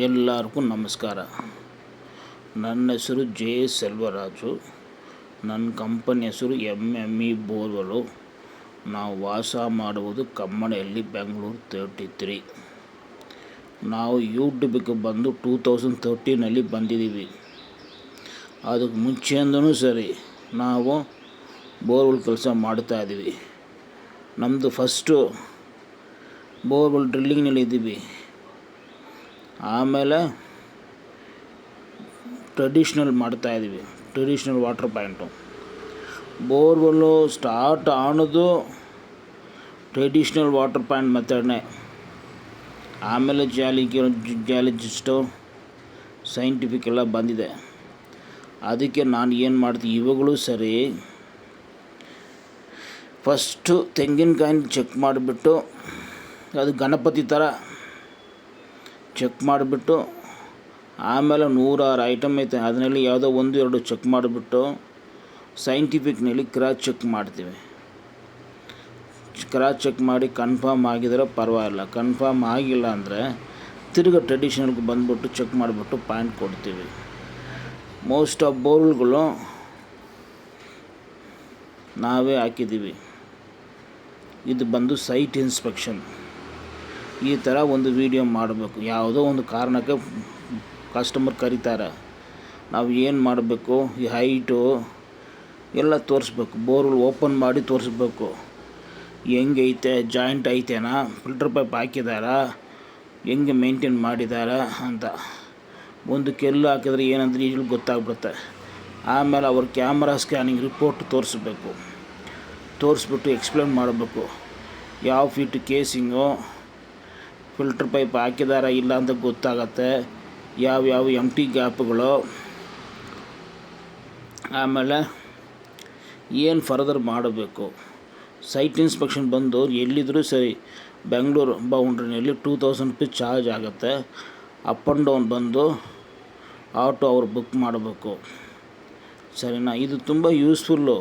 ಎಲ್ಲರಿಗೂ ನಮಸ್ಕಾರ. ನನ್ನ ಹೆಸರು ಜೆ ಸೆಲ್ವರಾಜು. ನನ್ನ ಕಂಪನಿ ಹೆಸರು MME ಬೋರ್ವೆಲ್ಲು. ನಾವು ವಾಸ ಮಾಡುವುದು ಕಮ್ಮನಹಳ್ಳಿ, ಬೆಂಗಳೂರು 33. ನಾವು ಯೂಟ್ಯೂಬಿಗೆ ಬಂದು 2013 ಬಂದಿದ್ದೀವಿ. ಅದಕ್ಕೆ ಮುಂಚೆಯಿಂದನೂ ಸರಿ ನಾವು ಬೋರ್ವೆಲ್ ಕೆಲಸ ಮಾಡ್ತಾಯಿದ್ದೀವಿ. ನಮ್ಮದು ಫಸ್ಟು ಬೋರ್ವೆಲ್ ಡ್ರಿಲ್ಲಿಂಗ್ನಲ್ಲಿ ಇದ್ದೀವಿ. ಆಮೇಲೆ ಟ್ರೆಡಿಷ್ನಲ್ ಮಾಡ್ತಾಯಿದ್ದೀವಿ, traditional water point. Borewell start ಆನೋದು ಟ್ರೆಡಿಷ್ನಲ್ ವಾಟರ್ ಪಾಯಿಂಟ್ ಮೆಥಡ್ನೇ. ಆಮೇಲೆ ಜಾಲಜಿಸ್ಟು ಸೈಂಟಿಫಿಕ್ ಎಲ್ಲ ಬಂದಿದೆ. ಅದಕ್ಕೆ ನಾನು ಏನು ಮಾಡ್ತೀನಿ, ಇವಾಗಲೂ ಸರಿ ಫಸ್ಟು ತೆಂಗಿನಕಾಯಿನ ಚೆಕ್ ಮಾಡಿಬಿಟ್ಟು, ಅದು ಗಣಪತಿ ಥರ ಚೆಕ್ ಮಾಡಿಬಿಟ್ಟು, ಆಮೇಲೆ 106 ಐಟಮ್ ಐತೆ, ಅದರಲ್ಲಿ ಯಾವುದೋ 1-2 ಚೆಕ್ ಮಾಡಿಬಿಟ್ಟು ಸೈಂಟಿಫಿಕ್ನಲ್ಲಿ ಕ್ರಾಸ್ ಚೆಕ್ ಮಾಡ್ತೀವಿ. ಕ್ರಾಸ್ ಚೆಕ್ ಮಾಡಿ ಕನ್ಫರ್ಮ್ ಆಗಿದ್ರೆ ಪರವಾಗಿಲ್ಲ. ಕನ್ಫರ್ಮ್ ಆಗಿಲ್ಲ ಅಂದರೆ ತಿರ್ಗಿ ಟ್ರೆಡಿಷನಲ್ಗೆ ಬಂದುಬಿಟ್ಟು ಚೆಕ್ ಮಾಡಿಬಿಟ್ಟು ಪಾಯಿಂಟ್ ಕೊಡ್ತೀವಿ. ಮೋಸ್ಟ್ ಆಫ್ ಬೋರ್ವೆಲ್ಗಳು ನಾವೇ ಹಾಕಿದ್ದೀವಿ. ಇದು ಬಂದು ಸೈಟ್ ಇನ್ಸ್ಪೆಕ್ಷನ್. ಈ ಥರ ಒಂದು ವಿಡಿಯೋ ಮಾಡಬೇಕು. ಯಾವುದೋ ಒಂದು ಕಾರಣಕ್ಕೆ ಕಸ್ಟಮರ್ ಕರೀತಾರೆ, ನಾವು ಏನು ಮಾಡಬೇಕು, ಈ ಹೈಟು ಎಲ್ಲ ತೋರಿಸ್ಬೇಕು. ಬೋರ್ವೆಲ್ ಓಪನ್ ಮಾಡಿ ತೋರಿಸ್ಬೇಕು. ಹೆಂಗೈತೆ, ಜಾಯಿಂಟ್ ಐತೆನಾ, ಫಿಲ್ಟರ್ ಪೈಪ್ ಹಾಕಿದಾರಾ, ಹೆಂಗೆ ಮೇಂಟೈನ್ ಮಾಡಿದಾರಾ ಅಂತ. ಒಂದು ಕೆಲ್ಲು ಹಾಕಿದ್ರೆ ಏನಂದ್ರೆ ಈಜಲು ಗೊತ್ತಾಗ್ಬಿಡುತ್ತೆ. ಆಮೇಲೆ ಅವ್ರ ಕ್ಯಾಮ್ರಾ ಸ್ಕ್ಯಾನಿಂಗ್ ರಿಪೋರ್ಟ್ ತೋರಿಸ್ಬಿಟ್ಟು ಎಕ್ಸ್ಪ್ಲೇನ್ ಮಾಡಬೇಕು. ಯಾವ ಫೀಟ್ ಕೇಸಿಂಗು, ಫಿಲ್ಟರ್ ಪೈಪ್ ಹಾಕಿದಾರ ಇಲ್ಲ ಅಂತ ಗೊತ್ತಾಗತ್ತೆ. ಯಾವ್ಯಾವ ಎಂಟಿ ಗ್ಯಾಪ್ಗಳು, ಆಮೇಲೆ ಏನು ಫರ್ದರ್ ಮಾಡಬೇಕು. ಸೈಟ್ ಇನ್ಸ್ಪೆಕ್ಷನ್ ಬಂದು ಎಲ್ಲಿದ್ದರೂ ಸರಿ ಬೆಂಗಳೂರು ಬೌಂಡ್ರಿನಲ್ಲಿ 2000 ರೂಪಾಯಿ ಚಾರ್ಜ್ ಆಗುತ್ತೆ. ಅಪ್ ಆ್ಯಂಡ್ ಡೌನ್ ಬಂದು ಆಟೋ ಅವ್ರು ಬುಕ್ ಮಾಡಬೇಕು. ಸರಿನಾ? ಇದು ತುಂಬ ಯೂಸ್ಫುಲ್ಲು.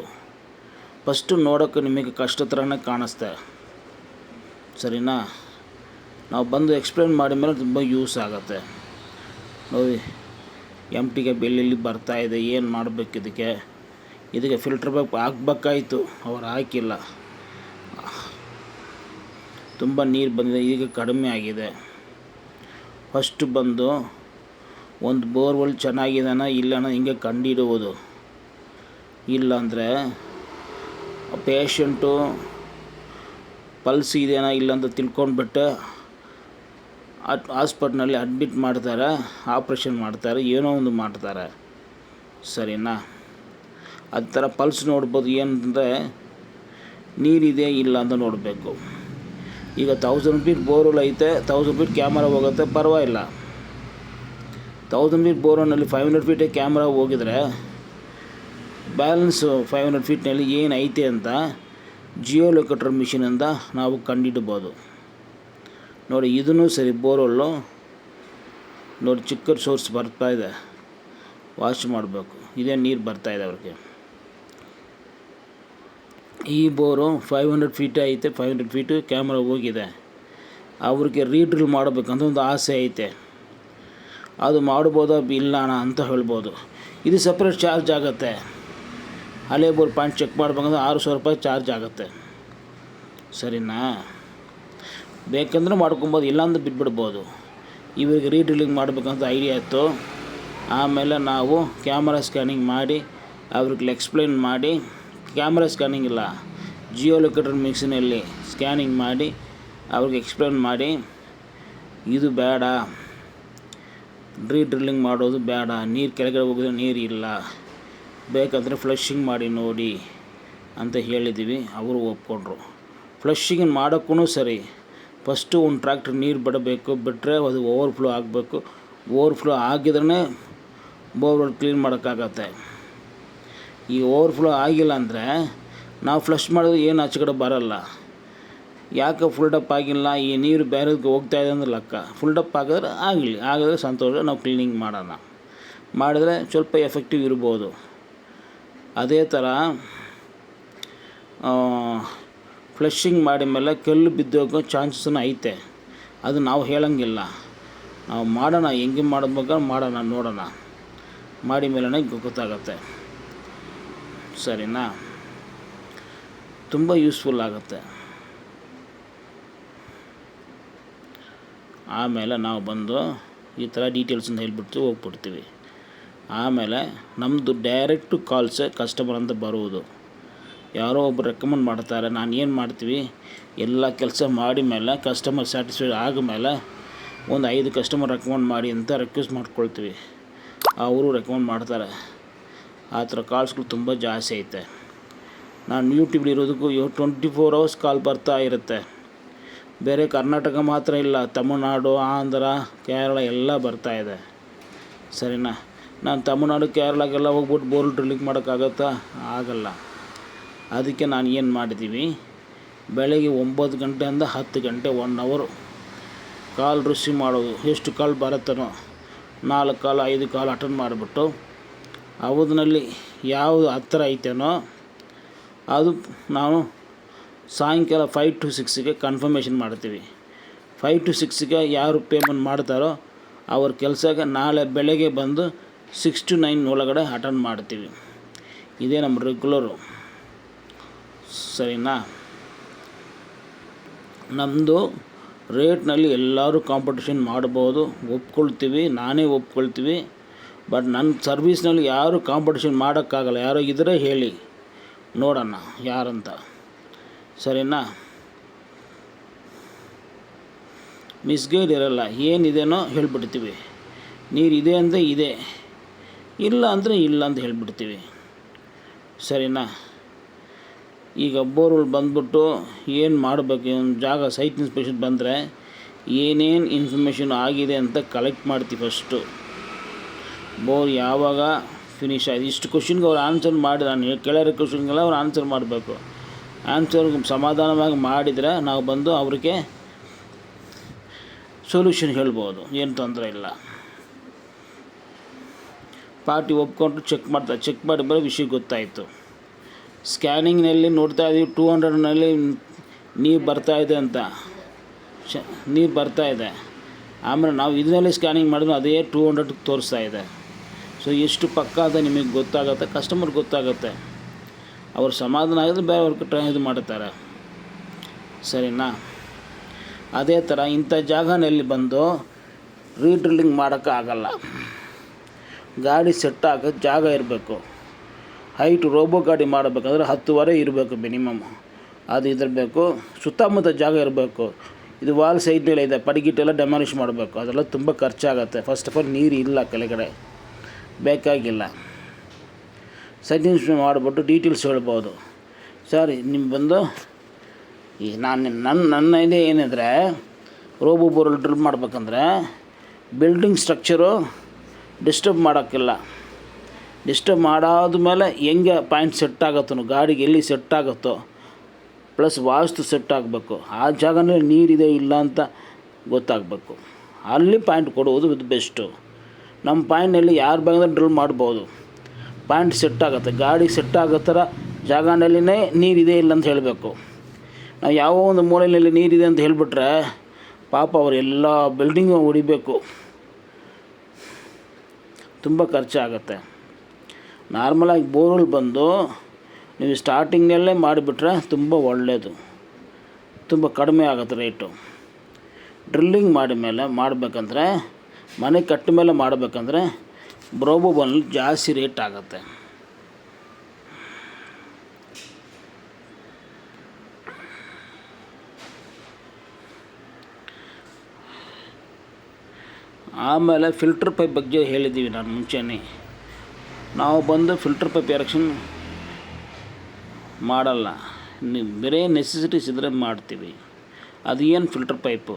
ಫಸ್ಟು ನೋಡೋಕ್ಕೆ ನಿಮಗೆ ಕಷ್ಟ ಥರನೇ ಕಾಣಿಸ್ತೆ. ಸರಿನಾ? ನಾವು ಬಂದು ಎಕ್ಸ್ಪ್ಲೇನ್ ಮಾಡಿದ ಮೇಲೆ ತುಂಬ ಯೂಸ್ ಆಗುತ್ತೆ. ನೋಡಿ, ಎಂಟಿಗೆ ಬೆಲ್ಲೆಲ್ಲಿ ಬರ್ತಾಯಿದೆ, ಏನು ಮಾಡಬೇಕು ಇದಕ್ಕೆ ಫಿಲ್ಟರ್ ಪೈಪ್ ಹಾಕ್ಬೇಕಾಯ್ತು, ಅವ್ರು ಹಾಕಿಲ್ಲ. ತುಂಬ ನೀರು ಬಂದಿದೆ, ಈಗ ಕಡಿಮೆ ಆಗಿದೆ. ಫಸ್ಟು ಬಂದು ಒಂದು ಬೋರ್ವೆಲ್ ಚೆನ್ನಾಗಿದೆನಾ ಇಲ್ಲನ ಹಿಂಗೆ ಕಂಡಿಡುವುದು. ಇಲ್ಲಾಂದರೆ ಪೇಷಂಟು ಪಲ್ಸ್ ಇದೆಯಾ ಇಲ್ಲ ಅಂತ ತಿಳ್ಕೊಂಡ್ಬಿಟ್ಟು ಹಾಸ್ಪಿಟ್ಲಲ್ಲಿ ಅಡ್ಮಿಟ್ ಮಾಡ್ತಾರೆ, ಆಪ್ರೇಷನ್ ಮಾಡ್ತಾರೆ, ಏನೋ ಒಂದು ಮಾಡ್ತಾರೆ. ಸರಿನಾ? ಅದು ಥರ ಪಲ್ಸ್ ನೋಡ್ಬೋದು. ಏನಂದರೆ ನೀರಿದೆ ಇಲ್ಲ ಅಂತ ನೋಡಬೇಕು. ಈಗ 1000 ಫೀಟ್ ಬೋರ್ವೆಲ್ ಐತೆ, 1000 ಫೀಟ್ ಕ್ಯಾಮ್ರಾ ಹೋಗುತ್ತೆ, ಪರವಾಗಿಲ್ಲ. 1000 ಫೀಟ್ ಬೋರ್ವೆಲ್ನಲ್ಲಿ 500 ಫೀಟೇ ಕ್ಯಾಮ್ರಾ ಹೋಗಿದ್ರೆ ಬ್ಯಾಲೆನ್ಸ್ 500 ಫೀಟ್ನಲ್ಲಿ ಏನು ಐತೆ ಅಂತ ಜಿಯೋ ಲೊಕೇಟರ್ ಮಿಷಿನಿಂದ ನಾವು ಕಂಡಿಡ್ಬೋದು. ನೋಡಿ, ಇದೂ ಸರಿ ಬೋರ್ವೆಲ್ಲು ನೋಡಿ, ಚಿಕ್ಕ ಸೋರ್ಸ್ ಬರ್ತಾಯಿದೆ, ವಾಶ್ ಮಾಡಬೇಕು. ಇದೇ ನೀರು ಬರ್ತಾಯಿದೆ ಅವ್ರಿಗೆ. ಈ ಬೋರು 500 ಫೀಟೇ ಐತೆ, 500 ಫೀಟು ಕ್ಯಾಮ್ರಾ ಹೋಗಿದೆ. ಅವ್ರಿಗೆ ರೀಡ್ರಿಲ್ ಮಾಡಬೇಕಂತ ಒಂದು ಆಸೆ ಐತೆ. ಅದು ಮಾಡ್ಬೋದಾ ಇಲ್ಲಣ್ಣ ಅಂತ ಹೇಳ್ಬೋದು. ಇದು ಸಪ್ರೇಟ್ ಚಾರ್ಜ್ ಆಗುತ್ತೆ. ಹಳೆ ಬೋರ್ ಪಾಯಿಂಟ್ ಚೆಕ್ ಮಾಡ್ಬೇಕಂದ್ರೆ 600 ರೂಪಾಯಿ ಚಾರ್ಜ್ ಆಗುತ್ತೆ. ಸರಿನಾ? ಬೇಕಂದ್ರೆ ಮಾಡ್ಕೊಬೋದು, ಇಲ್ಲಾಂದ್ರೆ ಬಿಟ್ಬಿಡ್ಬೋದು. ಇವಾಗ ರೀಡ್ರಿಲ್ಲಿಂಗ್ ಮಾಡಬೇಕಂತ ಐಡಿಯಾ ಇತ್ತು. ಆಮೇಲೆ ನಾವು ಕ್ಯಾಮ್ರಾ ಸ್ಕ್ಯಾನಿಂಗ್ ಮಾಡಿ ಅವ್ರಿಗೆ ಎಕ್ಸ್ಪ್ಲೇನ್ ಮಾಡಿ, ಕ್ಯಾಮ್ರಾ ಸ್ಕ್ಯಾನಿಂಗ್ ಇಲ್ಲ, ಜಿಯೋ ಲೊಕೇಟರ್ ಮಿಷಿನಲ್ಲಿ ಸ್ಕ್ಯಾನಿಂಗ್ ಮಾಡಿ ಅವ್ರಿಗೆ ಎಕ್ಸ್ಪ್ಲೇನ್ ಮಾಡಿ, ಇದು ಬೇಡ, ರೀಡ್ರಿಲ್ಲಿಂಗ್ ಮಾಡೋದು ಬೇಡ, ನೀರು ಕೆಳಗಡೆ ಹೋಗಿದ್ರೆ ನೀರು ಇಲ್ಲ, ಬೇಕಂದರೆ ಫ್ಲಶಿಂಗ್ ಮಾಡಿ ನೋಡಿ ಅಂತ ಹೇಳಿದ್ದೀವಿ. ಅವರು ಒಪ್ಕೊಂಡ್ರು. ಫ್ಲಶಿಂಗ್ ಮಾಡೋಕ್ಕೂ ಸರಿ ಫಸ್ಟು ಒಂದು ಟ್ರ್ಯಾಕ್ಟರ್ ನೀರು ಬಿಟ್ಟರೆ ಅದು ಓವರ್ಫ್ಲೋ ಆಗಬೇಕು. ಓವರ್ಫ್ಲೋ ಆಗಿದ್ರೇ ಬೋರ್ವೆಲ್ ಕ್ಲೀನ್ ಮಾಡೋಕ್ಕಾಗತ್ತೆ. ಈ ಓವರ್ಫ್ಲೋ ಆಗಿಲ್ಲ ಅಂದರೆ ನಾವು ಫ್ಲಶ್ ಮಾಡಿದ್ರೆ ಏನು ಆಚೆ ಕಡೆ ಬರಲ್ಲ. ಯಾಕೆ ಫುಲ್ಡಪ್ ಆಗಿಲ್ಲ, ಈ ನೀರು ಬೇರೆದಕ್ಕೆ ಹೋಗ್ತಾಯಿದೆ ಅಂದ್ರೆ ಲೆಕ್ಕ. ಫುಲ್ಡಪ್ ಆಗಿದ್ರೆ ಸಂತೋಷ, ನಾವು ಕ್ಲೀನಿಂಗ್ ಮಾಡಿದರೆ ಸ್ವಲ್ಪ ಎಫೆಕ್ಟಿವ್ ಇರ್ಬೋದು. ಅದೇ ಥರ ಫ್ಲಶಿಂಗ್ ಮಾಡಿದ ಮೇಲೆ ಕಲ್ಲು ಬಿದ್ದೋಗೋ ಚಾನ್ಸಸ್ಸೂ ಐತೆ. ಅದು ನಾವು ಹೇಳೋಂಗಿಲ್ಲ. ನಾವು ಮಾಡೋಣ, ಹೆಂಗೆ ಮಾಡೋದು ಮಾಡೋಣ, ನೋಡೋಣ, ಮಾಡಿ ಮೇಲೇ ಗೊತ್ತಾಗತ್ತೆ. ಸರಿನಾ? ತುಂಬ ಯೂಸ್ಫುಲ್ ಆಗುತ್ತೆ. ಆಮೇಲೆ ನಾವು ಬಂದು ಈ ಥರ ಡೀಟೇಲ್ಸನ್ನು ಹೇಳ್ಬಿಟ್ಟು ಹೋಗ್ಬಿಡ್ತೀವಿ. ಆಮೇಲೆ ನಮ್ಮದು ಡೈರೆಕ್ಟು ಕಾಲ್ಸೇ ಕಸ್ಟಮರ್ ಅಂತ ಬರುವುದು. ಯಾರೋ ಒಬ್ಬರು ರೆಕಮೆಂಡ್ ಮಾಡ್ತಾರೆ, ನಾನು ಏನು ಮಾಡ್ತೀವಿ, ಎಲ್ಲ ಕೆಲಸ ಮಾಡಿ ಮೇಲೆ ಕಸ್ಟಮರ್ ಸ್ಯಾಟಿಸ್ಫೈಡ್ ಆದಮೇಲೆ ಒಂದು 5 ಕಸ್ಟಮರ್ ರೆಕಮೆಂಡ್ ಮಾಡಿ ಅಂತ ರಿಕ್ವೆಸ್ಟ್ ಮಾಡ್ಕೊಳ್ತೀವಿ. ಅವರು ರೆಕಮೆಂಡ್ ಮಾಡ್ತಾರೆ. ಆ ಥರ ಕಾಲ್ಸ್ಗಳು ತುಂಬ ಜಾಸ್ತಿ ಐತೆ. ನಾನು ಯೂಟ್ಯೂಬ್ ಇರೋದಕ್ಕೂ 24 hours ಕಾಲ್ ಬರ್ತಾ ಇರುತ್ತೆ. ಬೇರೆ ಕರ್ನಾಟಕ ಮಾತ್ರ ಇಲ್ಲ, ತಮಿಳ್ನಾಡು, ಆಂಧ್ರ, ಕೇರಳ ಎಲ್ಲ ಬರ್ತಾಯಿದೆ. ಸರಿನಾ? ನಾನು ತಮಿಳ್ನಾಡು, ಕೇರಳಕ್ಕೆಲ್ಲ ಹೋಗ್ಬಿಟ್ಟು ಬೋರ್ ಡ್ರಿಲ್ಲಿಂಗ್ ಮಾಡೋಕ್ಕಾಗತ್ತಾ? ಆಗಲ್ಲ. ಅದಕ್ಕೆ ನಾನು ಏನು ಮಾಡಿದ್ದೀವಿ, ಬೆಳಗ್ಗೆ 9 ಗಂಟೆಯಿಂದ 10 ಗಂಟೆ 1 hour ಕಾಲ್ ರಿಸೀವ್ ಮಾಡೋದು. ಎಷ್ಟು ಕಾಲ್ ಬರುತ್ತನೋ 4 ಕಾಲ್ 5 ಕಾಲ್ ಅಟೆಂಡ್ ಮಾಡಿಬಿಟ್ಟು ಅವನಲ್ಲಿ ಯಾವುದು ಹತ್ತಿರ ಐತೇನೋ ಅದು ನಾವು ಸಾಯಂಕಾಲ 5 to 6ಗೆ ಕನ್ಫರ್ಮೇಷನ್ ಮಾಡ್ತೀವಿ. 5 to 6ಗೆ ಯಾರು ಪೇಮೆಂಟ್ ಮಾಡ್ತಾರೋ ಅವ್ರ ಕೆಲಸಕ್ಕೆ ನಾಳೆ ಬೆಳಗ್ಗೆ ಬಂದು 6 to 9 ಒಳಗಡೆ ಅಟೆಂಡ್ ಮಾಡ್ತೀವಿ. ಇದೇ ನಮ್ಮ ರೆಗ್ಯುಲರು. ಸರಿನಾ? ನಮ್ಮದು ರೇಟ್ನಲ್ಲಿ ಎಲ್ಲರೂ ಕಾಂಪಿಟೇಷನ್ ಮಾಡ್ಬೋದು, ಒಪ್ಕೊಳ್ತೀವಿ, ನಾನೇ ಒಪ್ಕೊಳ್ತೀವಿ. ಬಟ್ ನನ್ನ ಸರ್ವೀಸ್ನಲ್ಲಿ ಯಾರು ಕಾಂಪಿಟೇಷನ್ ಮಾಡೋಕ್ಕಾಗಲ್ಲ. ಯಾರೋ ಇದ್ದರೆ ಹೇಳಿ ನೋಡೋಣ ಯಾರಂತ. ಸರಿನಾ? ಮಿಸ್ಗೈಡ್ ಇರಲ್ಲ. ಏನಿದೆನೋ ಹೇಳ್ಬಿಡ್ತೀವಿ. ನೀರಿದೆ ಅಂದರೆ ಇದೆ, ಇಲ್ಲ ಅಂದರೆ ಇಲ್ಲ ಅಂತ ಹೇಳ್ಬಿಡ್ತೀವಿ. ಸರಿನಾ? ಈಗ ಬೋರ್ವೆಲ್ ಬಂದ್ಬಿಟ್ಟು ಏನು ಮಾಡಬೇಕು, ಒಂದು ಜಾಗ ಸೈಟ್ ಇನ್ಸ್ಪೆಕ್ಷನ್ ಬಂದರೆ ಏನೇನು ಇನ್ಫಾರ್ಮೇಷನ್ ಆಗಿದೆ ಅಂತ ಕಲೆಕ್ಟ್ ಮಾಡ್ತೀವಿ. ಫಸ್ಟು ಬೋರ್ ಯಾವಾಗ ಫಿನಿಷ್ ಆಯಿತು, ಇಷ್ಟು ಕ್ವಶನ್ಗೆ ಅವ್ರು ಆನ್ಸರ್ ಮಾಡಿ, ನಾನು ಕೇಳಿರೋ ಕ್ವಶನ್ಗೆಲ್ಲ ಅವ್ರು ಆನ್ಸರ್ ಮಾಡಬೇಕು. ಆನ್ಸರ್ ಸಮಾಧಾನವಾಗಿ ಮಾಡಿದರೆ ನಾವು ಬಂದು ಅವ್ರಿಗೆ ಸೊಲ್ಯೂಷನ್ ಹೇಳ್ಬೋದು, ಏನು ತೊಂದರೆ ಇಲ್ಲ. ಪಾರ್ಟಿ ಒಪ್ಕೊಂಡು ಚೆಕ್ ಮಾಡ್ತಾರೆ. ಚೆಕ್ ಮಾಡಿ ಬರೋ ವಿಷಯ ಗೊತ್ತಾಯಿತು. ಸ್ಕ್ಯಾನಿಂಗ್ನಲ್ಲಿ ನೋಡ್ತಾ ಇದ್ದೀವಿ 200ನಲ್ಲಿ ನೀರು ಬರ್ತಾಯಿದೆ ಅಂತ, ನೀರು ಬರ್ತಾಯಿದೆ. ಆಮೇಲೆ ನಾವು ಇದರಲ್ಲಿ ಸ್ಕ್ಯಾನಿಂಗ್ ಮಾಡಿದ್ರೆ ಅದೇ 200 ತೋರಿಸ್ತಾ ಇದೆ. ಸೊ ಎಷ್ಟು ಪಕ್ಕ ಅಂತ ನಿಮಗೆ ಗೊತ್ತಾಗುತ್ತೆ, ಕಸ್ಟಮರ್ಗೆ ಗೊತ್ತಾಗುತ್ತೆ. ಅವ್ರು ಸಮಾಧಾನ ಆಗಿದ್ರೆ ಬೇರೆ ಅವ್ರಿಗೆ ಇದು ಮಾಡುತ್ತಾರೆ. ಸರಿನಾ? ಅದೇ ಥರ ಇಂಥ ಜಾಗನಲ್ಲಿ ಬಂದು ರೀಡ್ರಿಲ್ಲಿಂಗ್ ಮಾಡೋಕ್ಕಾಗಲ್ಲ. ಗಾಡಿ ಸೆಟ್ ಆಗೋಕ್ಕೆ ಜಾಗ ಇರಬೇಕು. ಹೈಟು ರೋಬೋ ಗಾಡಿ ಮಾಡಬೇಕಂದ್ರೆ 10 ಇರಬೇಕು ಮಿನಿಮಮ್. ಅದು ಇದಿರಬೇಕು. ಸುತ್ತಮುತ್ತ ಜಾಗ ಇರಬೇಕು. ಇದು ವಾಲ್ ಸೈಡ್ ಮೇಲೆ ಇದೆ, ಪಡಿಗಿಟ್ಟೆಲ್ಲ ಡೆಮಾಲಿಷ್ ಮಾಡಬೇಕು. ಅದೆಲ್ಲ ತುಂಬ ಖರ್ಚಾಗುತ್ತೆ. ಫಸ್ಟ್ ಆಫ್ ಆಲ್ ನೀರು ಇಲ್ಲ ಕೆಳಗಡೆ, ಬೇಕಾಗಿಲ್ಲ. ಸೈಟ್ ಇನ್ಸ್ಪೆಕ್ಷನ್ ಮಾಡಿಬಿಟ್ಟು ಡೀಟೇಲ್ಸ್ ಹೇಳ್ಬೋದು. ಸರ್ ನಿಮ್ಮ ಬಂದು ಈ ನನ್ನ idea ಏನೆಂದರೆ, ರೋಬೋ ಬೋರ್ವೆಲ್ ಡ್ರಿಲ್ ಮಾಡ್ಬೇಕಂದ್ರೆ ಬಿಲ್ಡಿಂಗ್ ಸ್ಟ್ರಕ್ಚರು ಡಿಸ್ಟರ್ಬ್ ಮಾಡೋಕ್ಕಿಲ್ಲ. ಡಿಸ್ಟರ್ಬ್ ಮಾಡಾದ್ಮೇಲೆ ಹೆಂಗೆ ಪಾಯಿಂಟ್ ಸೆಟ್ ಆಗುತ್ತೋ, ಗಾಡಿಗೆ ಎಲ್ಲಿ ಸೆಟ್ ಆಗುತ್ತೋ, ಪ್ಲಸ್ ವಾಸ್ತು ಸೆಟ್ ಆಗಬೇಕು. ಆ ಜಾಗದಲ್ಲಿ ನೀರಿದೆ ಇಲ್ಲ ಅಂತ ಗೊತ್ತಾಗಬೇಕು. ಅಲ್ಲಿ ಪಾಯಿಂಟ್ ಕೊಡುವುದು ಇದು ಬೆಸ್ಟು. ನಮ್ಮ ಪಾಯಿಂಟ್ನಲ್ಲಿ ಯಾರು ಬೇಕಾದ್ರೆ ಡ್ರಿಲ್ ಮಾಡ್ಬೋದು. ಪಾಯಿಂಟ್ ಸೆಟ್ ಆಗುತ್ತೆ, ಗಾಡಿ ಸೆಟ್ ಆಗೋ ಥರ ಜಾಗದಲ್ಲಿನೇ ನೀರಿದೆ ಇಲ್ಲ ಅಂತ ಹೇಳಬೇಕು. ನಾವು ಯಾವ ಒಂದು ಮೂಲೆಯಲ್ಲಿ ನೀರಿದೆ ಅಂತ ಹೇಳಿಬಿಟ್ರೆ ಪಾಪ ಅವರೆಲ್ಲ ಬಿಲ್ಡಿಂಗು ಹೊಡಿಬೇಕು, ತುಂಬ ಖರ್ಚಾಗುತ್ತೆ. ನಾರ್ಮಲಾಗಿ ಬೋರ್ವೆಲ್ ಬಂದು ನೀವು ಸ್ಟಾರ್ಟಿಂಗ್ನಲ್ಲೇ ಮಾಡಿಬಿಟ್ರೆ ತುಂಬ ಒಳ್ಳೆಯದು, ತುಂಬ ಕಡಿಮೆ ಆಗುತ್ತೆ ರೇಟು. ಡ್ರಿಲ್ಲಿಂಗ್ ಮಾಡಿದ ಮೇಲೆ ಮಾಡಬೇಕಂದ್ರೆ, ಮನೆ ಕಟ್ಟ ಮೇಲೆ ಮಾಡಬೇಕಂದ್ರೆ ರೋಬೋ ಬೋರ್ವೆಲ್ ಜಾಸ್ತಿ ರೇಟ್ ಆಗುತ್ತೆ. ಆಮೇಲೆ ಫಿಲ್ಟರ್ ಪೈಪ್ ಬಗ್ಗೆ ಹೇಳಿದ್ದೀವಿ ನಾನು ಮುಂಚೆನೇ. ನಾವು ಬಂದು ಫಿಲ್ಟರ್ ಪೈಪ್ ಎರೆಕ್ಷನ್ ಮಾಡಲ್ಲ, ಬೇರೆ ನೆಸೆಸಿಟೀಸ್ ಇದ್ದರೆ ಮಾಡ್ತೀವಿ. ಅದು ಏನು ಫಿಲ್ಟರ್ ಪೈಪು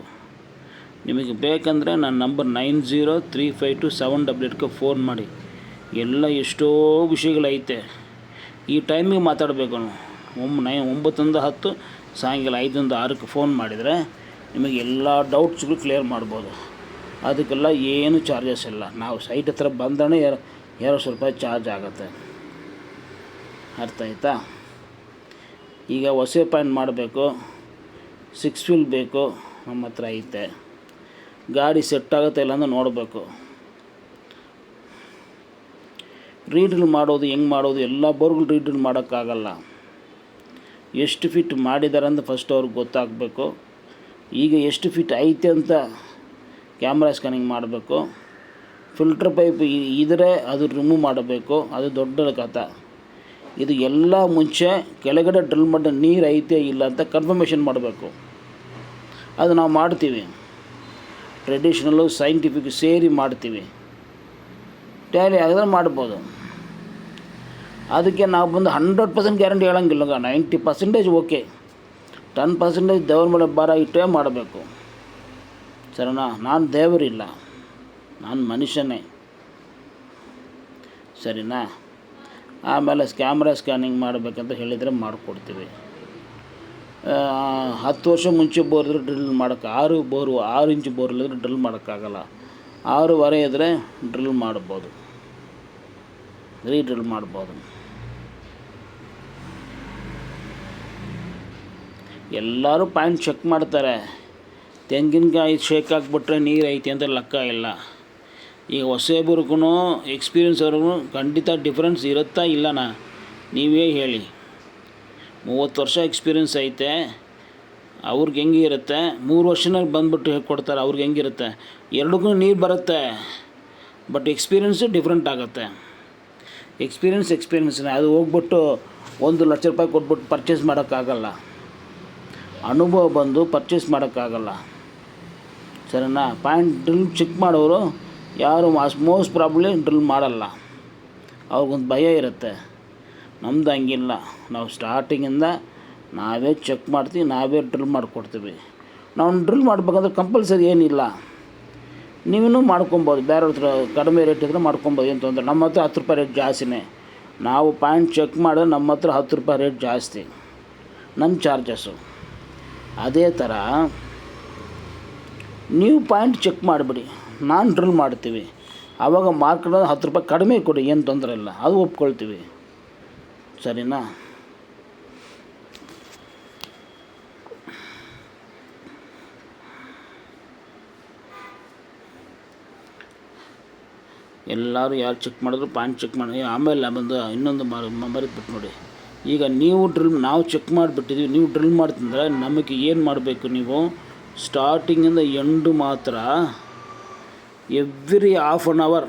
ನಿಮಗೆ ಬೇಕಂದರೆ ನನ್ನ ನಂಬರ್ 90352788ಗೆ ಫೋನ್ ಮಾಡಿ. ಎಲ್ಲ ಎಷ್ಟೋ ವಿಷಯಗಳೈತೆ. ಈ ಟೈಮಿಗೆ ಮಾತಾಡಬೇಕು. 9ರಿಂದ 10, ಸಾಯಂಕಾಲ 5ರಿಂದ 6ಕ್ಕೆ ಫೋನ್ ಮಾಡಿದರೆ ನಿಮಗೆ ಎಲ್ಲ ಡೌಟ್ಸ್ಗಳು ಕ್ಲಿಯರ್ ಮಾಡ್ಬೋದು. ಅದಕ್ಕೆಲ್ಲ ಏನು ಚಾರ್ಜಸ್ ಇಲ್ಲ. ನಾವು ಸೈಟ್ ಹತ್ರ ಬಂದ್ರೆ 200 ರೂಪಾಯಿ ಚಾರ್ಜ್ ಆಗುತ್ತೆ. ಅರ್ಥ ಆಯ್ತಾ? ಈಗ ಹೊಸ ಪಾಯಿಂಟ್ ಮಾಡಬೇಕು, 6 ವೀಲ್ ಬೇಕು, ನಮ್ಮ ಹತ್ರ ಐತೆ. ಗಾಡಿ ಸೆಟ್ ಆಗುತ್ತೆ ಇಲ್ಲ ಅಂತ ನೋಡಬೇಕು. ರೀಡ್ರಿಲ್ ಮಾಡೋದು ಹೆಂಗೆ ಮಾಡೋದು, ಎಲ್ಲ ಬೋರ್ಗಳು ರೀಡ್ರಿಲ್ ಮಾಡೋಕ್ಕಾಗಲ್ಲ. ಎಷ್ಟು ಫಿಟ್ ಮಾಡಿದ್ದಾರೆ ಅಂತ ಫಸ್ಟ್ ಅವ್ರಿಗೆ ಗೊತ್ತಾಗಬೇಕು. ಈಗ ಎಷ್ಟು ಫಿಟ್ ಐತೆ ಅಂತ ಕ್ಯಾಮ್ರಾ ಸ್ಕ್ಯಾನಿಂಗ್ ಮಾಡಬೇಕು. ಫಿಲ್ಟ್ರ್ ಪೈಪ್ ಇದ್ದರೆ ಅದು ರಿಮೂವ್ ಮಾಡಬೇಕು, ಅದು ದೊಡ್ಡ ಕಥೆ. ಇದು ಎಲ್ಲ ಮುಂಚೆ ಕೆಳಗಡೆ ಡ್ರಿಲ್ ಮಾಡಿ ನೀರು ಐತೆ ಇಲ್ಲ ಅಂತ ಕನ್ಫರ್ಮೇಷನ್ ಮಾಡಬೇಕು. ಅದು ನಾವು ಮಾಡ್ತೀವಿ, ಟ್ರೆಡಿಷ್ನಲ್ಲು ಸೈಂಟಿಫಿಕ್ ಸೇರಿ ಮಾಡ್ತೀವಿ. ಟ್ಯಾಲಿ ಆಗಿದ್ರೆ ಮಾಡ್ಬೋದು. ಅದಕ್ಕೆ ನಾವು ಬಂದು 100% ಗ್ಯಾರಂಟಿ ಹೇಳೋಂಗಿಲ್ಲ. 90% ಓಕೆ, 10% ದೇವ್ರ ಮೇಲೆ ಭಾರ ಇಟ್ಟೇ ಮಾಡಬೇಕು. ಸರಿನಾ? ನಾನು ದೇವರಿಲ್ಲ, ನಾನು ಮನುಷ್ಯನೇ. ಸರಿನಾ? ಆಮೇಲೆ ಕ್ಯಾಮ್ರಾ ಸ್ಕ್ಯಾನಿಂಗ್ ಮಾಡಬೇಕಂತ ಹೇಳಿದರೆ ಮಾಡಿಕೊಡ್ತೀವಿ. 10 ವರ್ಷ ಮುಂಚೆ ಬೋರ್ ಇದ್ರೆ ಡ್ರಿಲ್ ಮಾಡೋಕ್ಕೆ 6 ಇಂಚು ಬೋರ್ ಇಲ್ಲದ್ರೆ ಡ್ರಿಲ್ ಮಾಡೋಕ್ಕಾಗಲ್ಲ. 6.5 ಇದ್ದರೆ ಡ್ರಿಲ್ ಮಾಡ್ಬೋದು, ರೀಡ್ರಿಲ್ ಮಾಡ್ಬೋದು. ಎಲ್ಲರೂ ಪಾಯಿಂಟ್ ಚೆಕ್ ಮಾಡ್ತಾರೆ. ತೆಂಗಿನಕಾಯಿ ಶೇಕ್ ಹಾಕ್ಬಿಟ್ರೆ ನೀರು ಐತಿ ಅಂತ ಲೆಕ್ಕ ಇಲ್ಲ. ಈಗ ಹೊಸಬ್ರಿಗೂ ಎಕ್ಸ್ಪೀರಿಯನ್ಸ್ ಅವ್ರಿಗೂ ಖಂಡಿತ ಡಿಫ್ರೆನ್ಸ್ ಇರುತ್ತಾ ಇಲ್ಲನಾ ನೀವೇ ಹೇಳಿ. 30 ವರ್ಷ ಎಕ್ಸ್ಪೀರಿಯನ್ಸ್ ಐತೆ, ಅವ್ರಿಗೆ ಹೆಂಗೆ ಇರುತ್ತೆ. 3 ವರ್ಷನಲ್ಲಿ ಬಂದುಬಿಟ್ಟು ಹೇಳ್ಕೊಡ್ತಾರೆ, ಅವ್ರಿಗೆ ಹೆಂಗಿರುತ್ತೆ. ಎರಡಕ್ಕೂ ನೀರು ಬರುತ್ತೆ, ಬಟ್ ಎಕ್ಸ್ಪೀರಿಯನ್ಸು ಡಿಫ್ರೆಂಟ್ ಆಗುತ್ತೆ. ಎಕ್ಸ್ಪೀರಿಯನ್ಸ್ನೇ. ಅದು ಹೋಗ್ಬಿಟ್ಟು 1 ಲಕ್ಷ ರೂಪಾಯಿ ಕೊಟ್ಬಿಟ್ಟು ಪರ್ಚೇಸ್ ಮಾಡೋಕ್ಕಾಗಲ್ಲ. ಅನುಭವ ಬಂದು ಪರ್ಚೇಸ್ ಮಾಡೋಕ್ಕಾಗಲ್ಲ. ಸರಿನಾ? ಪಾಯಿಂಟ್ ಡ್ರಿಲ್ ಚೆಕ್ ಮಾಡೋರು ಯಾರು ಮೋಸ್ಟ್ ಪ್ರಾಬ್ಲಿ ಡ್ರಿಲ್ ಮಾಡಲ್ಲ. ಅವ್ರಿಗೊಂದು ಭಯ ಇರುತ್ತೆ. ನಮ್ದು ಹಂಗಿಲ್ಲ. ನಾವು ಸ್ಟಾರ್ಟಿಂಗಿಂದ ನಾವೇ ಚೆಕ್ ಮಾಡ್ತೀವಿ, ನಾವೇ ಡ್ರಿಲ್ ಮಾಡಿಕೊಡ್ತೀವಿ. ನಾವು ಡ್ರಿಲ್ ಮಾಡ್ಬೇಕಂದ್ರೆ ಕಂಪಲ್ಸರಿ ಏನಿಲ್ಲ, ನೀವೂ ಮಾಡ್ಕೊಬೋದು. ಬೇರೆ ಹತ್ರ ಕಡಿಮೆ ರೇಟ್ ಇದ್ದರೆ ಮಾಡ್ಕೊಬೋದು, ಏನು ತೊಂದರೆ. ನಮ್ಮ ಹತ್ರ 10 ರೂಪಾಯಿ ರೇಟ್ ಜಾಸ್ತಿನೇ. ನಾವು ಪಾಯಿಂಟ್ ಚೆಕ್ ಮಾಡಿದ್ರೆ ನಮ್ಮ ಹತ್ರ 10 ರೂಪಾಯಿ ರೇಟ್ ಜಾಸ್ತಿ ನನ್ನ ಚಾರ್ಜಸ್ಸು. ಅದೇ ಥರ ನೀವು ಪಾಯಿಂಟ್ ಚೆಕ್ ಮಾಡಿಬಿಡಿ, ನಾನು ಡ್ರಿಲ್ ಮಾಡ್ತೀವಿ. ಆವಾಗ ಮಾರ್ಕೆಟಲ್ಲಿ 10 ರೂಪಾಯಿ ಕಡಿಮೆ ಕೊಡಿ, ಏನು ತೊಂದರೆ ಇಲ್ಲ, ಅದು ಒಪ್ಕೊಳ್ತೀವಿ. ಸರಿನಾ? ಎಲ್ಲರೂ ಯಾರು ಚೆಕ್ ಮಾಡಿದ್ರು ಪಾಯಿಂಟ್ ಚೆಕ್ ಮಾಡಿ. ಆಮೇಲೆ ಬಂದು ಇನ್ನೊಂದು ಮರೆತುಬಿಟ್ಟು ನೋಡಿ. ಈಗ ನೀವು ನಾವು ಚೆಕ್ ಮಾಡಿಬಿಟ್ಟಿದ್ದೀವಿ, ನೀವು ಡ್ರಿಲ್ ಮಾಡ್ತಂದ್ರೆ ನಮಗೆ ಏನು ಮಾಡಬೇಕು, ನೀವು ಸ್ಟಾರ್ಟಿಂಗಿಂದ ಎಂಡು ಮಾತ್ರ ಎವ್ರಿ ½ an hour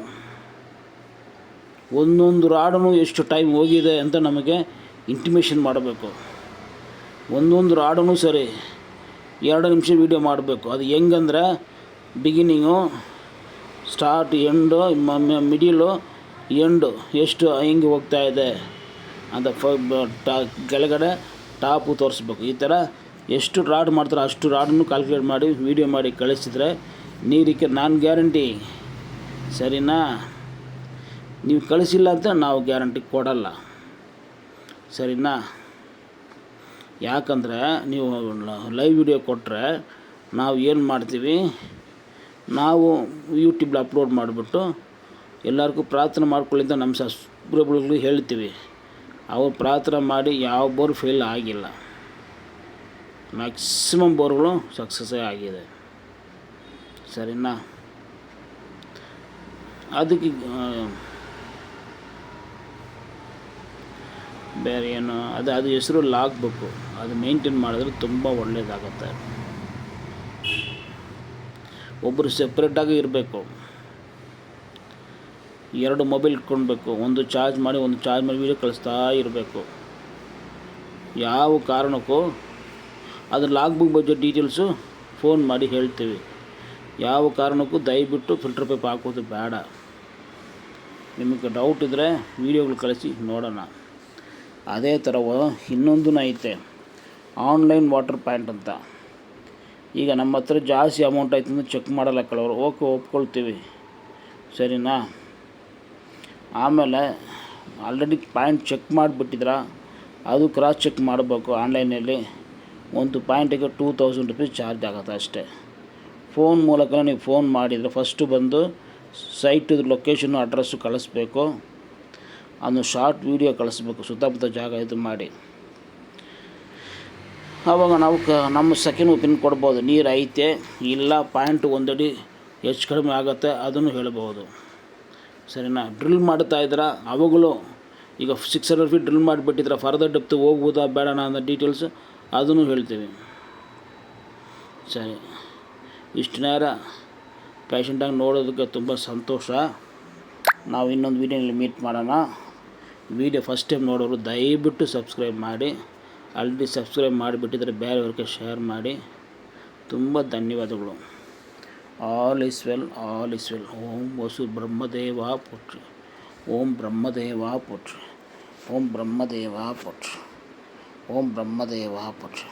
ಒಂದೊಂದು ರಾಡೂ ಎಷ್ಟು ಟೈಮ್ ಹೋಗಿದೆ ಅಂತ ನಮಗೆ ಇಂಟಿಮೇಷನ್ ಮಾಡಬೇಕು. ಒಂದೊಂದು ರಾಡೂ ಸರಿ 2 ನಿಮಿಷ ವೀಡಿಯೋ ಮಾಡಬೇಕು. ಅದು ಹೆಂಗಂದ್ರೆ ಬಿಗಿನಿಂಗು, ಸ್ಟಾರ್ಟ್, ಎಂಡು, ಮಿಡಿಲು, ಎಂಡು ಎಷ್ಟು ಹೆಂಗೆ ಹೋಗ್ತಾಯಿದೆ ಅಂತ ಕೆಳಗಡೆ ಟಾಪು ತೋರಿಸ್ಬೇಕು. ಈ ಥರ ಎಷ್ಟು ರಾಡ್ ಮಾಡ್ತಾರೆ ಅಷ್ಟು ರಾಡನ್ನು ಕ್ಯಾಲ್ಕುಲೇಟ್ ಮಾಡಿ ವೀಡಿಯೋ ಮಾಡಿ ಕಳಿಸಿದರೆ ನೀರಿಗೆ ನಾನು ಗ್ಯಾರಂಟಿ. ಸರಿನಾ? ನೀವು ಕಳಿಸಿಲ್ಲ ಅಂತ ನಾವು ಗ್ಯಾರಂಟಿ ಕೊಡಲ್ಲ. ಸರಿನಾ? ಯಾಕಂದರೆ ನೀವು ಲೈವ್ ವಿಡಿಯೋ ಕೊಟ್ಟರೆ ನಾವು ಏನು ಮಾಡ್ತೀವಿ, ನಾವು ಯೂಟ್ಯೂಬ್ಲಿ ಅಪ್ಲೋಡ್ ಮಾಡಿಬಿಟ್ಟು ಎಲ್ಲರಿಗೂ ಪ್ರಾರ್ಥನೆ ಮಾಡ್ಕೊಳ್ಳಿ ಅಂತ ನಮ್ಮ ಸಬ್ಸ್ಕ್ರೈಬರ್ಗಳಿಗೆ ಹೇಳ್ತೀವಿ. ಅವ್ರು ಪ್ರಾರ್ಥನೆ ಮಾಡಿ ಯಾವ ಬೋರ್ ಫೇಲ್ ಆಗಿಲ್ಲ. ಮ್ಯಾಕ್ಸಿಮಮ್ ಬೋರ್ಗಳು ಸಕ್ಸಸ್ಸೇ ಆಗಿದೆ. ಸರಿನಾ? ಅದಕ್ಕೆ ಬೇರೆ ಏನು ಅದು ಹೆಸರು ಲಾಗ್ ಬುಕ್ಕು, ಅದು ಮೇಂಟೈನ್ ಮಾಡಿದ್ರೆ ತುಂಬ ಒಳ್ಳೆಯದಾಗುತ್ತೆ. ಒಬ್ಬರು ಸೆಪ್ರೇಟಾಗಿ ಇರಬೇಕು. 2 ಮೊಬೈಲ್ ಇಟ್ಕೊಳ್ಬೇಕು. ಒಂದು ಚಾರ್ಜ್ ಮಾಡಿ ವೀಡಿಯೋ ಕಳಿಸ್ತಾ ಇರಬೇಕು. ಯಾವ ಕಾರಣಕ್ಕೂ ಅದು ಲಾಗ್ ಬುಕ್ ಬಗ್ಗೆ ಡೀಟೇಲ್ಸು ಫೋನ್ ಮಾಡಿ ಹೇಳ್ತೀವಿ. ಯಾವ ಕಾರಣಕ್ಕೂ ದಯವಿಟ್ಟು ಫಿಲ್ಟರ್ ಪೈಪ್ ಹಾಕೋದು ಬೇಡ. ನಿಮಗೆ ಡೌಟ್ ಇದ್ದರೆ ವೀಡಿಯೋಗಳು ಕಳಿಸಿ ನೋಡೋಣ. ಅದೇ ಥರ ಇನ್ನೊಂದು ಐತೆ, ಆನ್ಲೈನ್ ವಾಟರ್ ಪಾಯಿಂಟ್ ಅಂತ. ಈಗ ನಮ್ಮ ಹತ್ರ ಜಾಸ್ತಿ ಅಮೌಂಟ್ ಆಯ್ತು ಅಂದರೆ ಚೆಕ್ ಮಾಡಲ್ಲ ಕೆಲವರು. ಓಕೆ, ಒಪ್ಕೊಳ್ತೀವಿ. ಸರಿನಾ? ಆಮೇಲೆ ಆಲ್ರೆಡಿ ಪಾಯಿಂಟ್ ಚೆಕ್ ಮಾಡಿಬಿಟ್ಟಿದ್ರ ಅದು ಕ್ರಾಸ್ ಚೆಕ್ ಮಾಡಬೇಕು. ಆನ್ಲೈನಲ್ಲಿ ಒಂದು ಪಾಯಿಂಟಿಗೆ 2000 ರೂಪೀಸ್ ಚಾರ್ಜ್ ಆಗುತ್ತೆ ಅಷ್ಟೇ. ಫೋನ್ ಮೂಲಕ ನೀವು ಫೋನ್ ಮಾಡಿದರೆ ಫಸ್ಟು ಬಂದು ಸೈಟು ಲೊಕೇಶನ್ನು ಅಡ್ರೆಸ್ಸು ಕಳಿಸ್ಬೇಕು. ಅದು ಶಾರ್ಟ್ ವೀಡಿಯೋ ಕಳಿಸ್ಬೇಕು, ಸುತ್ತಮುತ್ತ ಜಾಗ ಇದು ಮಾಡಿ. ಆವಾಗ ನಾವು ನಮ್ಮ ಸೆಕೆಂಡ್ ಒಪಿನಿಯನ್ ಕೊಡ್ಬೋದು, ನೀರು ಐತೆ ಇಲ್ಲ, ಪಾಯಿಂಟ್ ಒಂದಡಿ ಹೆಚ್ಚು ಕಡಿಮೆ ಆಗುತ್ತೆ ಅದನ್ನು ಹೇಳ್ಬೋದು. ಸರಿನಾ? ಡ್ರಿಲ್ ಮಾಡ್ತಾಯಿದ್ರೆ ಅವಾಗಲೂ ಈಗ 600 ಫೀಟ್ ಡ್ರಿಲ್ ಮಾಡಿಬಿಟ್ಟಿದ್ರೆ ಫರ್ದರ್ ಡೆಪ್ತ್ ಹೋಗ್ಬೋದಾ ಬೇಡಣ ಅನ್ನೋ ಡೀಟೇಲ್ಸು ಅದನ್ನು ಹೇಳ್ತೀವಿ. ಸರಿ, ಇಷ್ಟು ನೇರ ಪೇಷಂಟಾಗಿ ನೋಡೋದಕ್ಕೆ ತುಂಬ ಸಂತೋಷ. ನಾವು ಇನ್ನೊಂದು ವೀಡಿಯೋನಲ್ಲಿ ಮೀಟ್ ಮಾಡೋಣ. ವೀಡಿಯೋ ಫಸ್ಟ್ ಟೈಮ್ ನೋಡೋರು ದಯವಿಟ್ಟು ಸಬ್ಸ್ಕ್ರೈಬ್ ಮಾಡಿ, ಆಲ್ರೆಡಿ ಸಬ್ಸ್ಕ್ರೈಬ್ ಮಾಡಿಬಿಟ್ಟಿದ್ರೆ ಬೇರೆಯವ್ರಿಗೆ ಶೇರ್ ಮಾಡಿ. ತುಂಬ ಧನ್ಯವಾದಗಳು. All is well, all is well. ಓಂ ವಸು ಬ್ರಹ್ಮದೇವ ಪುಟ್ರಿ, ಓಂ ಬ್ರಹ್ಮದೇವ ಪುಟ್ರಿ, ಓಂ ಬ್ರಹ್ಮದೇವ ಪುಟ್ರಿ, ಓಂ ಬ್ರಹ್ಮದೇವ ಪುಟ್ರಿ.